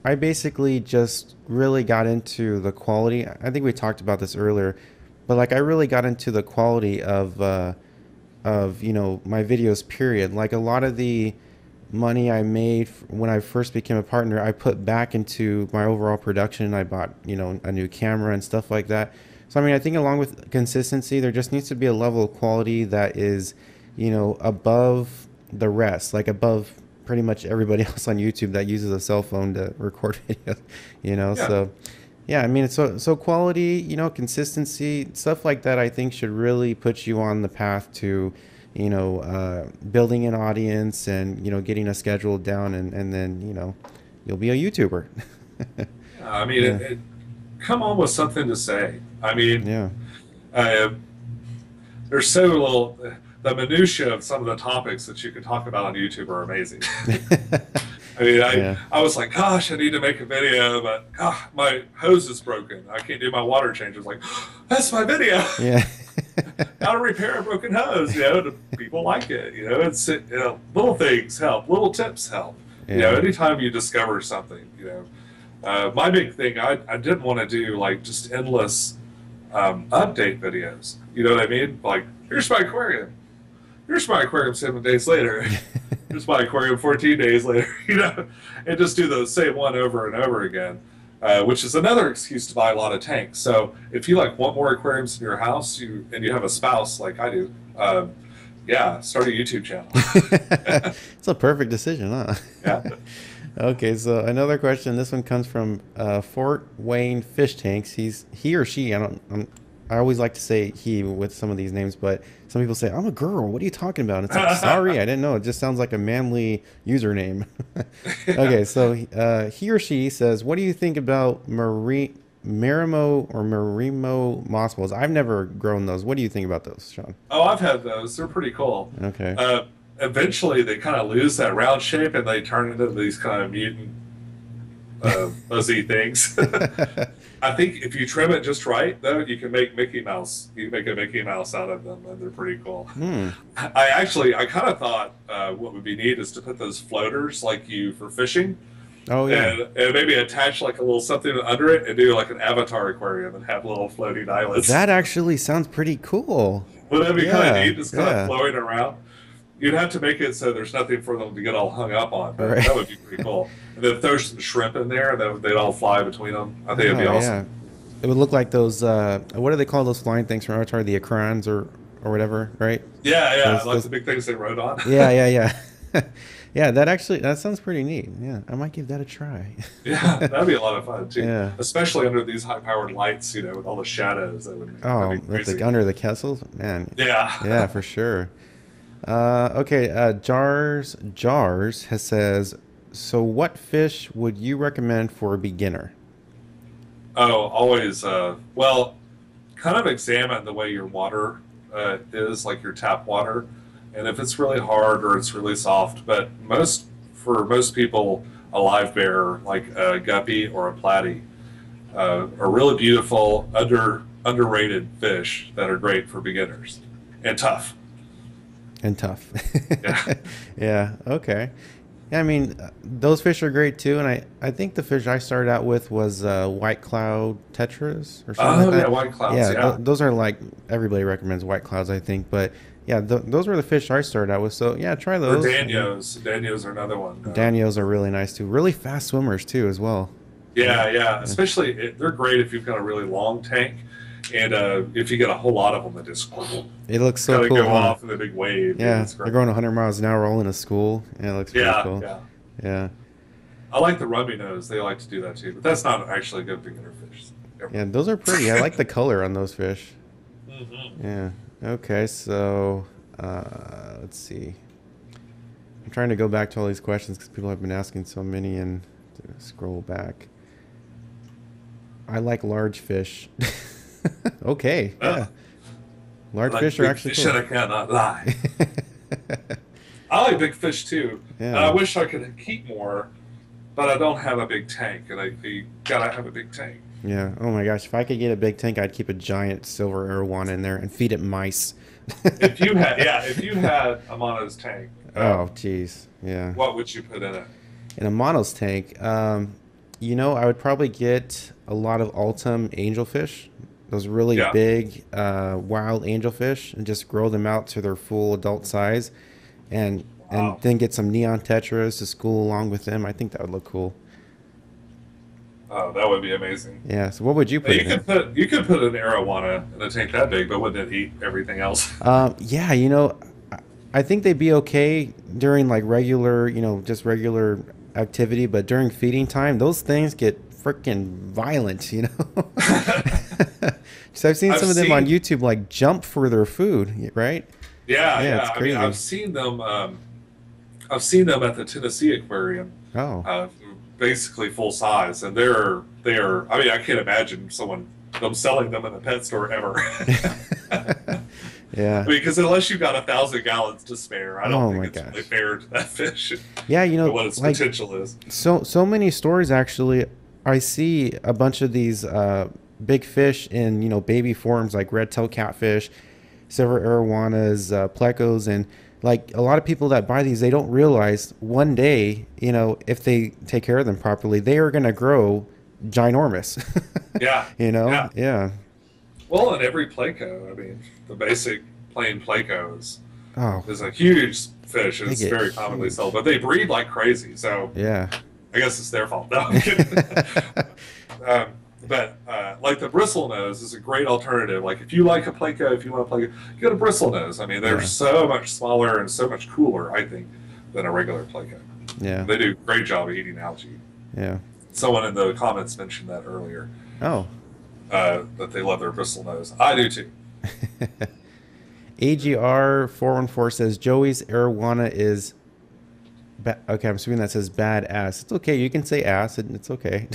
[SPEAKER 1] I basically just really got into the quality. I think we talked about this earlier, but like I really got into the quality of my videos, period. Like a lot of the money I made when I first became a partner, I put back into my overall production. I bought, a new camera and stuff like that. So, I mean, I think along with consistency, there just needs to be a level of quality that is, above the rest, like above pretty much everybody else on YouTube that uses a cell phone to record videos,
[SPEAKER 2] Yeah.
[SPEAKER 1] So Yeah, I mean, so quality, consistency, stuff like that. I think should really put you on the path to, building an audience and getting a schedule down, and then you'll be a YouTuber.
[SPEAKER 2] Yeah, I mean,
[SPEAKER 1] Yeah,
[SPEAKER 2] come on with something to say. I mean,
[SPEAKER 1] yeah,
[SPEAKER 2] uh, there's so little. The minutia of some of the topics that you can talk about on YouTube are amazing. I mean,
[SPEAKER 1] yeah,
[SPEAKER 2] I was like, gosh, I need to make a video, but my hose is broken. I can't do my water change. It's like, that's my video.
[SPEAKER 1] yeah,
[SPEAKER 2] How to repair a broken hose. People like it. Little things help. Little tips help.
[SPEAKER 1] yeah.
[SPEAKER 2] Anytime you discover something. My big thing, I didn't want to do like just endless update videos. You know what I mean? Like, here's my aquarium. Here's my aquarium 7 days later. Here's my aquarium 14 days later. And just do the same one over and over again, which is another excuse to buy a lot of tanks. So if you like want more aquariums in your house, and you have a spouse like I do, yeah, start a YouTube channel.
[SPEAKER 1] It's a perfect decision, huh?
[SPEAKER 2] Yeah.
[SPEAKER 1] Okay, so another question. This one comes from Fort Wayne Fish Tanks. He or she. I always like to say he with some of these names, but some people say I'm a girl. What are you talking about? It's like, sorry, I didn't know. It just sounds like a manly username. Okay, so he or she says, "What do you think about Marimo or Marimo moss balls? I've never grown those. What do you think about those, Sean?"
[SPEAKER 2] Oh, I've had those. They're pretty cool.
[SPEAKER 1] Okay.
[SPEAKER 2] Eventually, they kind of lose that round shape and they turn into these kind of mutant fuzzy things. I think if you trim it just right, though, you can make Mickey Mouse. You make a Mickey Mouse out of them, and they're pretty cool.
[SPEAKER 1] Hmm.
[SPEAKER 2] I kind of thought what would be neat is to put those floaters like you for fishing,
[SPEAKER 1] Oh yeah.
[SPEAKER 2] and maybe attach like a little something under it and do like an avatar aquarium and have little floating islands.
[SPEAKER 1] That actually sounds pretty cool.
[SPEAKER 2] Would that be kind of
[SPEAKER 1] Yeah.
[SPEAKER 2] neat? Just kind of
[SPEAKER 1] Yeah.
[SPEAKER 2] floating around. You'd have to make it so there's nothing for them to get all hung up on, but
[SPEAKER 1] Right.
[SPEAKER 2] that would be pretty cool. And then throw some shrimp in there, and then they'd all fly between them. I think it'd be
[SPEAKER 1] Oh
[SPEAKER 2] awesome.
[SPEAKER 1] yeah. It would look like those. What do they call those flying things from Avatar? The Akrons or whatever, right?
[SPEAKER 2] Yeah, yeah,
[SPEAKER 1] Those,
[SPEAKER 2] like
[SPEAKER 1] those,
[SPEAKER 2] the big things they rode on.
[SPEAKER 1] yeah, yeah, yeah. Yeah, that sounds pretty neat. Yeah, I might give that a try.
[SPEAKER 2] Yeah, that'd be a lot of fun too,
[SPEAKER 1] Yeah.
[SPEAKER 2] especially under these high-powered lights. With all the shadows. That'd
[SPEAKER 1] Oh,
[SPEAKER 2] be crazy.
[SPEAKER 1] under the kessels, man.
[SPEAKER 2] Yeah.
[SPEAKER 1] Yeah, for sure. Okay, Jars has says, so what fish would you recommend for a beginner?
[SPEAKER 2] Oh, always. Well, kind of examine the way your water is, like your tap water, and if it's really hard or it's really soft. But for most people, a live bear like a guppy or a platy are really beautiful, underrated fish that are great for beginners and tough.
[SPEAKER 1] And tough.
[SPEAKER 2] Yeah.
[SPEAKER 1] Yeah, okay. Yeah, I mean, those fish are great too, and I think the fish I started out with was white cloud tetras or something
[SPEAKER 2] Oh
[SPEAKER 1] like that.
[SPEAKER 2] yeah, white clouds.
[SPEAKER 1] Yeah,
[SPEAKER 2] Yeah.
[SPEAKER 1] those are like everybody recommends white clouds, I think. But yeah, those were the fish I started out with. So yeah, try
[SPEAKER 2] Or
[SPEAKER 1] those.
[SPEAKER 2] Danios. Danios are another one.
[SPEAKER 1] Danios are really nice too. Really fast swimmers too, as well.
[SPEAKER 2] Yeah, yeah. Especially they're great if you've got a really long tank, and if you get a whole lot of them that just
[SPEAKER 1] It looks so
[SPEAKER 2] kind of
[SPEAKER 1] cool,
[SPEAKER 2] go
[SPEAKER 1] huh?
[SPEAKER 2] off in a big wave.
[SPEAKER 1] Yeah,
[SPEAKER 2] It's
[SPEAKER 1] they're
[SPEAKER 2] great.
[SPEAKER 1] going 100 miles an hour all in a school. Yeah, it looks pretty
[SPEAKER 2] Yeah,
[SPEAKER 1] cool.
[SPEAKER 2] yeah.
[SPEAKER 1] Yeah,
[SPEAKER 2] I like the rummy nose. They like to do that too, but that's not actually a good beginner fish.
[SPEAKER 1] yeah, those are pretty. I like the color on those fish.
[SPEAKER 2] Mm-hmm.
[SPEAKER 1] Yeah. Okay, so let's see. I'm trying to go back to all these questions because people have been asking so many, and to scroll back. I like large fish. Okay, yeah. Large
[SPEAKER 2] Like
[SPEAKER 1] fish are
[SPEAKER 2] big
[SPEAKER 1] actually
[SPEAKER 2] fish,
[SPEAKER 1] cool.
[SPEAKER 2] and I cannot lie. I like big fish too, and I
[SPEAKER 1] Yeah.
[SPEAKER 2] wish I could keep more, but I don't have a big tank, and you gotta have a big tank.
[SPEAKER 1] Yeah. Oh my gosh, if I could get a big tank, I'd keep a giant silver arowana in there and feed it mice.
[SPEAKER 2] If you had a mono's tank,
[SPEAKER 1] Oh, jeez. Yeah.
[SPEAKER 2] what would you put in it?
[SPEAKER 1] In a monos tank, I would probably get a lot of Altum angelfish, those really
[SPEAKER 2] Yeah.
[SPEAKER 1] big wild angelfish, and just grow them out to their full adult size, and
[SPEAKER 2] Wow.
[SPEAKER 1] then get some neon tetras to school along with them. I think that would look cool.
[SPEAKER 2] Oh, that would be amazing.
[SPEAKER 1] Yeah. So what would you put
[SPEAKER 2] You
[SPEAKER 1] in it?
[SPEAKER 2] you could put an arowana in a tank that big, but wouldn't it eat everything else?
[SPEAKER 1] Yeah, I think they'd be okay during like regular, just regular activity, but during feeding time, those things get freaking violent, you know. So I've seen
[SPEAKER 2] I've
[SPEAKER 1] some of them on
[SPEAKER 2] seen,
[SPEAKER 1] YouTube like jump for their food, right?
[SPEAKER 2] yeah,
[SPEAKER 1] Yeah, it's
[SPEAKER 2] yeah. I mean,
[SPEAKER 1] crazy.
[SPEAKER 2] I've seen them at the Tennessee Aquarium,
[SPEAKER 1] Oh,
[SPEAKER 2] uh, basically full size, and they're. I mean, I can't imagine them selling them in the pet store ever.
[SPEAKER 1] yeah.
[SPEAKER 2] Because unless you've got 1,000 gallons to spare, I don't
[SPEAKER 1] Oh
[SPEAKER 2] think
[SPEAKER 1] my
[SPEAKER 2] it's really
[SPEAKER 1] gosh.
[SPEAKER 2] fair to that fish
[SPEAKER 1] Yeah, you
[SPEAKER 2] and
[SPEAKER 1] know,
[SPEAKER 2] what its
[SPEAKER 1] like
[SPEAKER 2] potential is.
[SPEAKER 1] so many stories actually. I see a bunch of these big fish in, you know, baby forms like red-tailed catfish, silver arowanas, plecos, and like a lot of people that buy these, they don't realize one day, you know, if they take care of them properly, they are going to grow ginormous.
[SPEAKER 2] Yeah,
[SPEAKER 1] You know?
[SPEAKER 2] yeah.
[SPEAKER 1] Yeah.
[SPEAKER 2] Well, in every pleco, I mean, the basic plain pleco
[SPEAKER 1] Oh,
[SPEAKER 2] is a huge fish, and
[SPEAKER 1] they
[SPEAKER 2] it's
[SPEAKER 1] get
[SPEAKER 2] very commonly sold.
[SPEAKER 1] huge.
[SPEAKER 2] But they breed like crazy, so
[SPEAKER 1] Yeah.
[SPEAKER 2] I guess it's their fault. No, I'm kidding. um, but like the bristlenose is a great alternative. Like if you like a pleco, if you want a pleco, get a bristlenose. I mean, they're
[SPEAKER 1] Yeah.
[SPEAKER 2] so much smaller and so much cooler, I think, than a regular pleco.
[SPEAKER 1] Yeah.
[SPEAKER 2] They do a great job of eating algae.
[SPEAKER 1] Yeah.
[SPEAKER 2] Someone in the comments mentioned that earlier,
[SPEAKER 1] Oh.
[SPEAKER 2] that they love their bristlenose. I do too.
[SPEAKER 1] AGR 414 says Joey's arowana is okay, I'm assuming that says bad ass. It's okay. You can say ass. It's okay.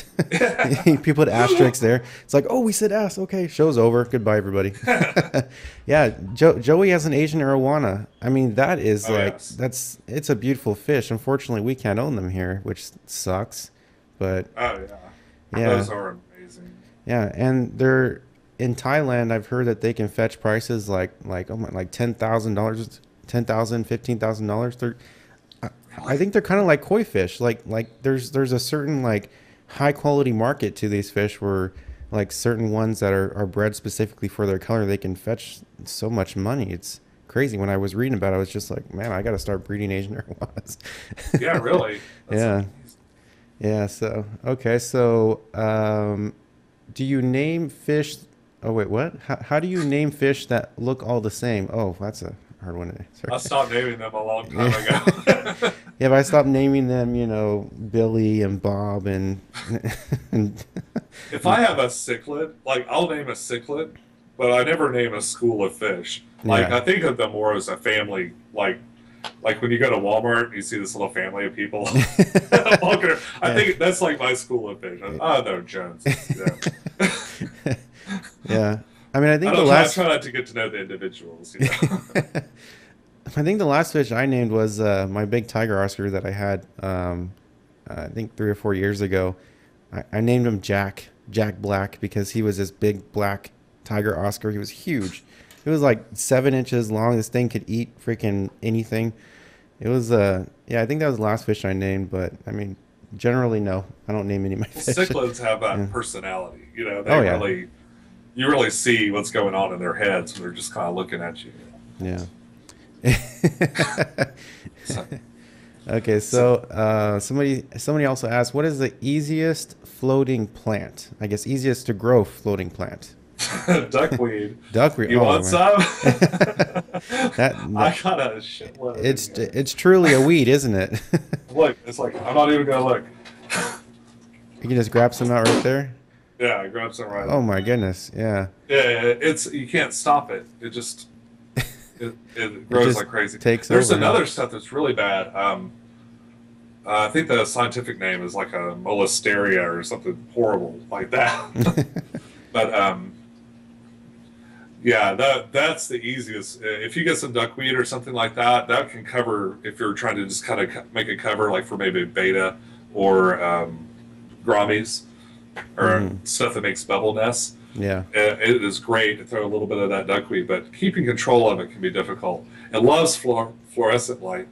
[SPEAKER 1] People put asterisks there. It's like, oh, we said ass. Okay, show's over. Goodbye, everybody. Yeah, Joey has an Asian arowana. I mean, that is
[SPEAKER 2] Oh
[SPEAKER 1] like
[SPEAKER 2] yes.
[SPEAKER 1] it's a beautiful fish. Unfortunately, we can't own them here, which sucks. But
[SPEAKER 2] Oh yeah.
[SPEAKER 1] yeah,
[SPEAKER 2] Those are amazing.
[SPEAKER 1] yeah, and they're in Thailand. I've heard that they can fetch prices like oh my, like $10,000, $15,000. I
[SPEAKER 2] Really?
[SPEAKER 1] think they're kind of like koi fish. Like there's a certain like high quality market to these fish where like certain ones that are bred specifically for their color, they can fetch so much money. It's crazy. When I was reading about it, I was just like, man, I got to start breeding Asian arowanas.
[SPEAKER 2] Yeah, really. That's
[SPEAKER 1] Yeah.
[SPEAKER 2] amazing.
[SPEAKER 1] Yeah. So, okay. So, do you name fish? Oh, wait, what? How do you name fish that look all the same? Oh, that's a hard one to
[SPEAKER 2] I
[SPEAKER 1] answer.
[SPEAKER 2] stopped naming them a long time
[SPEAKER 1] Yeah.
[SPEAKER 2] ago.
[SPEAKER 1] Yeah, but I stopped naming them, you know, Billy and Bob and, and
[SPEAKER 2] If I have a cichlid, like I'll name a cichlid, but I never name a school of fish. Like
[SPEAKER 1] yeah,
[SPEAKER 2] I think of them more as a family, like when you go to Walmart and you see this little family of people walking around. I
[SPEAKER 1] yeah,
[SPEAKER 2] think that's like my school of fish. Oh no, Joneses. Yeah.
[SPEAKER 1] yeah. I mean, I
[SPEAKER 2] I
[SPEAKER 1] think the
[SPEAKER 2] don't try, I
[SPEAKER 1] last,
[SPEAKER 2] try not to get to know the individuals, you know.
[SPEAKER 1] I think the last fish I named was my big tiger Oscar that I had, I think 3 or 4 years ago. I named him Jack Black, because he was this big black tiger Oscar. He was huge. It was like 7 inches long. This thing could eat freaking anything. It was yeah, I think that was the last fish I named, but I mean, generally no, I don't name any of my fish.
[SPEAKER 2] Cichlids have
[SPEAKER 1] Yeah.
[SPEAKER 2] that personality, you know.
[SPEAKER 1] Oh yeah,
[SPEAKER 2] You really see what's going on in their heads when they're just kind of looking at you.
[SPEAKER 1] yeah.
[SPEAKER 2] So,
[SPEAKER 1] Okay,
[SPEAKER 2] so
[SPEAKER 1] so somebody also asked, what is the easiest floating plant? I guess easiest to grow floating plant.
[SPEAKER 2] duckweed.
[SPEAKER 1] Duckweed.
[SPEAKER 2] You
[SPEAKER 1] Oh
[SPEAKER 2] want
[SPEAKER 1] man,
[SPEAKER 2] some?
[SPEAKER 1] that,
[SPEAKER 2] I
[SPEAKER 1] that
[SPEAKER 2] got a shitload
[SPEAKER 1] it's
[SPEAKER 2] in here.
[SPEAKER 1] it's truly a weed, isn't it?
[SPEAKER 2] Look, it's like I'm not even gonna look.
[SPEAKER 1] You can just grab some out right there.
[SPEAKER 2] Yeah, I grabbed some right
[SPEAKER 1] Oh
[SPEAKER 2] now.
[SPEAKER 1] my goodness, yeah.
[SPEAKER 2] Yeah, it's you can't stop it. It
[SPEAKER 1] It
[SPEAKER 2] grows
[SPEAKER 1] just
[SPEAKER 2] like crazy.
[SPEAKER 1] takes
[SPEAKER 2] There's
[SPEAKER 1] over, huh?
[SPEAKER 2] another stuff that's really bad. I think the scientific name is like a mollisteria or something horrible like that. But yeah, that's the easiest. If you get some duckweed or something like that, that can cover if you're trying to just kind of make a cover, like for maybe beta or grommies or
[SPEAKER 1] Hmm.
[SPEAKER 2] stuff that makes bubble nests.
[SPEAKER 1] Yeah.
[SPEAKER 2] It is great to throw a little bit of that duckweed, but keeping control of it can be difficult. It loves fluorescent light.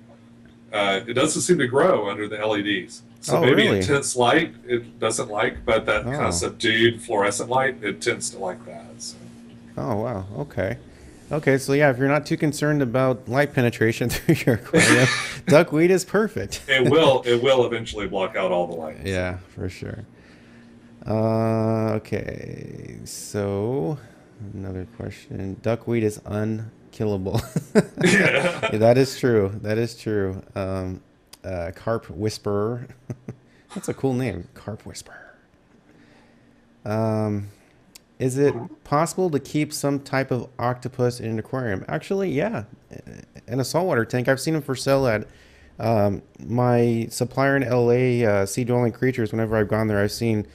[SPEAKER 2] It doesn't seem to grow under the LEDs. So
[SPEAKER 1] Oh
[SPEAKER 2] maybe
[SPEAKER 1] really?
[SPEAKER 2] intense light it doesn't like, but that kind of
[SPEAKER 1] Oh.
[SPEAKER 2] subdued fluorescent light, it tends to like that. So.
[SPEAKER 1] Oh wow. Okay. Okay, so yeah, if you're not too concerned about light penetration through your aquarium, duckweed is perfect.
[SPEAKER 2] It will eventually block out all the light.
[SPEAKER 1] Yeah, for sure. Okay, so another question. Duckweed is unkillable.
[SPEAKER 2] Yeah.
[SPEAKER 1] Yeah, that is true. That is true. Carp Whisperer. That's a cool name, Carp Whisperer. Um, is it possible to keep some type of octopus in an aquarium? Actually, yeah, in a saltwater tank. I've seen them for sale at my supplier in LA, Sea Dwelling Creatures. Whenever I've gone there, I've seen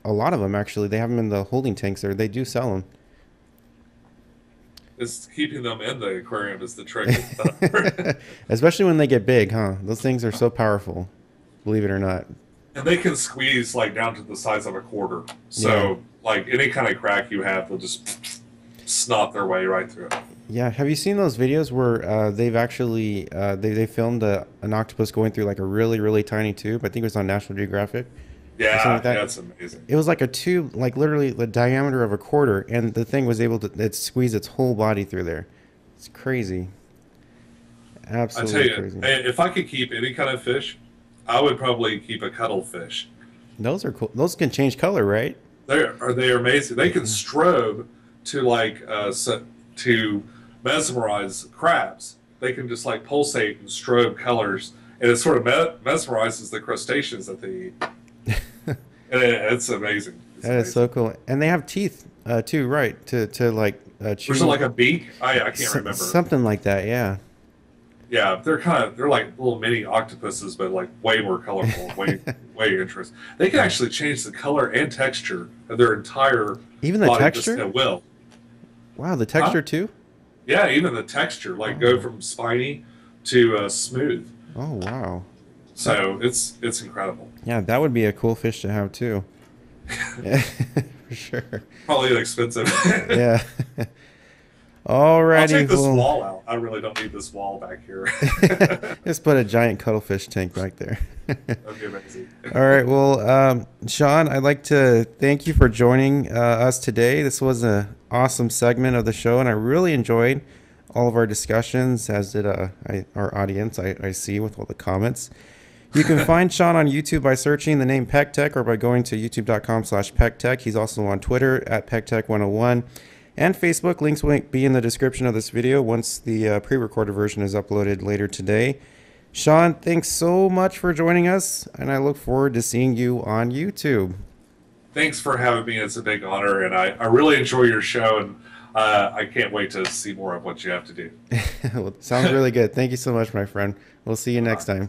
[SPEAKER 1] a lot of them. Actually, they have them in the holding tanks there. They do sell
[SPEAKER 2] It's keeping them in the aquarium is the trick.
[SPEAKER 1] them, especially when they get big, huh? Those things are so powerful. Believe it or not.
[SPEAKER 2] And they can squeeze like down to the size of a quarter.
[SPEAKER 1] Yeah.
[SPEAKER 2] So like any kind of crack you have, they'll just snot their way right through it.
[SPEAKER 1] Yeah, have you seen those videos where they've actually they filmed an octopus going through like a really tiny tube? I think it was on National Geographic or something like
[SPEAKER 2] Yeah,
[SPEAKER 1] that.
[SPEAKER 2] that's amazing.
[SPEAKER 1] It was like a tube, like literally the diameter of a quarter, and the thing was able to it squeeze its whole body through there. It's crazy,
[SPEAKER 2] I tell
[SPEAKER 1] absolutely
[SPEAKER 2] you,
[SPEAKER 1] crazy.
[SPEAKER 2] if I could keep any kind of fish, I would probably keep a cuttlefish.
[SPEAKER 1] Those are cool. Those can change color, right?
[SPEAKER 2] They are amazing. They can strobe to to mesmerize crabs. They can just like pulsate and strobe colors, and it sort of mesmerizes the crustaceans that they eat. And it's amazing. It's
[SPEAKER 1] That is
[SPEAKER 2] amazing.
[SPEAKER 1] so cool. And they have teeth too, right? To like
[SPEAKER 2] Or is it
[SPEAKER 1] chew
[SPEAKER 2] like a beak? I can't remember.
[SPEAKER 1] something like that. Yeah.
[SPEAKER 2] Yeah, they're like little mini octopuses, but like way more colorful, way interesting. They can actually change the color and texture of their entire
[SPEAKER 1] Even the
[SPEAKER 2] body just
[SPEAKER 1] texture?
[SPEAKER 2] at will.
[SPEAKER 1] Wow, the
[SPEAKER 2] Huh?
[SPEAKER 1] texture too.
[SPEAKER 2] Yeah, even the texture, like go
[SPEAKER 1] Oh,
[SPEAKER 2] from spiny to smooth.
[SPEAKER 1] oh wow. That,
[SPEAKER 2] So it's incredible.
[SPEAKER 1] yeah, that would be a cool fish to have too. Yeah, for sure.
[SPEAKER 2] Probably expensive.
[SPEAKER 1] Yeah.
[SPEAKER 2] I'll take
[SPEAKER 1] Alrighty,
[SPEAKER 2] this
[SPEAKER 1] well,
[SPEAKER 2] wall out. I really don't need this wall back here.
[SPEAKER 1] just put a giant cuttlefish tank back there.
[SPEAKER 2] That'd be amazing.
[SPEAKER 1] All right, well, Sean, I'd like to thank you for joining us today. This was an awesome segment of the show, and I really enjoyed all of our discussions, as did our audience, I see, with all the comments. You can find Sean on YouTube by searching the name PeckTech or by going to youtube.com/PeckTech. He's also on Twitter at PeckTech101 and Facebook. Links will be in the description of this video once the pre-recorded version is uploaded later today. Sean, thanks so much for joining us, and I look forward to seeing you on YouTube.
[SPEAKER 2] Thanks for having me. It's a big honor, and I really enjoy your show, and I can't wait to see more of what you have to do.
[SPEAKER 1] Well, sounds really good. Thank you so much, my friend. We'll see you next time.